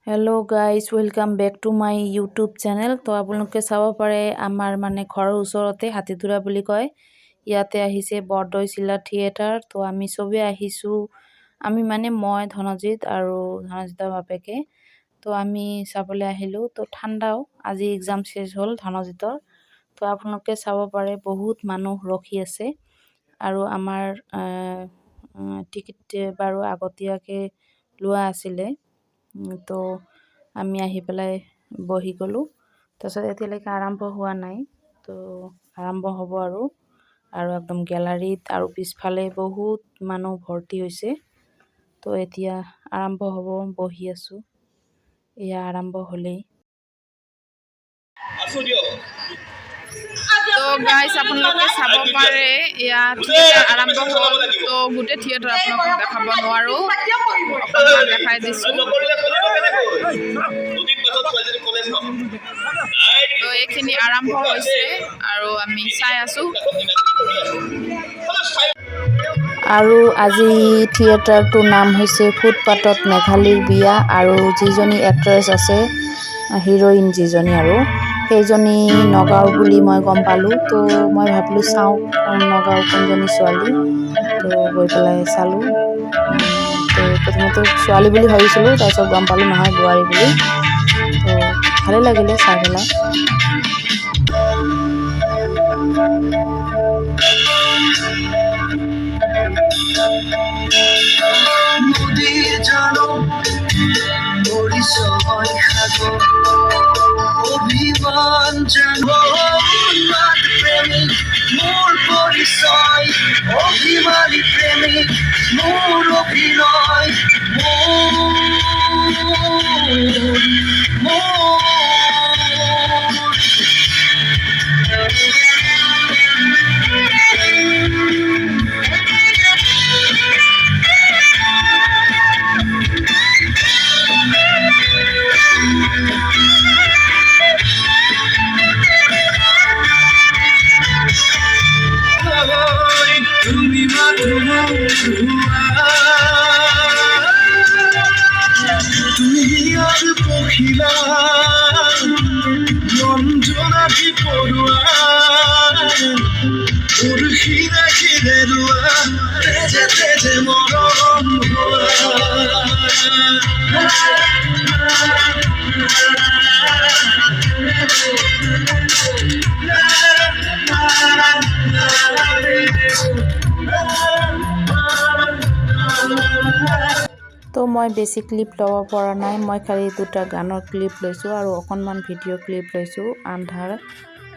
Hello guys welcome back to my YouTube channel. तो आपलोके चाब पारे आमार माने घৰৰ ওচৰতে हातीतुरा বুলি কয় ইয়াতে আহিছে বৰদৈচিলা থিয়েটাৰ। তো আমি সবে আহিছো আমি মানে মই ধনজিত আৰু ধনজিতৰ বাপেকে তো আমি চাবলৈ আহিলো। তো ঠাণ্ডাও আজি এক্সাম শেষ হল ধনজিতৰ। তো আপোনালোকে চাব পাৰে বহুত মানুহ ৰখি আছে আৰু আমাৰ টিকেট বাৰু আগতীয়াকে লোৱা আছিলে। তো আমি আহি পেলাই বহি গলো। তাৰপিছত এতিয়ালৈকে আৰম্ভ হোৱা নাই, তো আৰম্ভ হ'ব আৰু একদম গ্যালাৰীত আৰু পিছফালে বহুত মানুহ ভৰ্তি হৈছে। তো এতিয়া আৰম্ভ হ'ব, বহি আছো, এয়া আৰম্ভ হ'লেই। তো গাইজ আপোনালোকে চাব পাৰে এয়া থিয়েটাৰ আৰম্ভ হ'ল। তো গোটেই থিয়েটাৰ আপোনালোকক দেখাব নোৱাৰো, অকণমান দেখাই দিছো। তো এইখিনি আৰম্ভ হৈছে আৰু আমি চাই আছো। আৰু আজি থিয়েটাৰটোৰ নাম হৈছে ফুটপাথত মেঘালীৰ বিয়া আৰু যিজনী এক্ট্ৰেছ আছে হিৰোইন যিজনী আৰু সেইজনী নগাঁও বুলি মই গম পালো। তো মই ভাবিলো চাওঁ নগাঁও কোনজনী ছোৱালী। তো গৈ পেলাই চালো। তো প্ৰথমতে ছোৱালী বুলি ভাবিছিলো, তাৰপিছত গম পালো নহয় বোৱাৰী বুলি। তো ভালে লাগিলে চাই পেলাই। অভিমান প্রেমিক মোর পরিচয়, অভিমানী প্রেমিক মোর অভিনয়, তুমি আর পখিলা যন্ত্রণাটি পড়ুয়া উর্খি রাখি বেরুয়া তেজে তেজে মরণ তো মই বেছি ক্লিপ ল'ব পৰা নাই, মই খালি দুটা গানৰ ক্লিপ লৈছোঁ আৰু অকণমান ভিডিঅ' ক্লিপ লৈছোঁ। আন্ধাৰ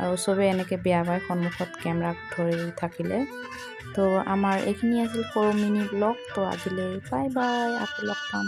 আৰু চবে এনেকৈ বেয়া পায় সন্মুখত কেমেৰা ধৰি থাকিলে। তো আমাৰ এইখিনি আছিল সৰু মিনি ব্লগ। তো আজিলৈ বাই বাই, আকৌ লগ পাম।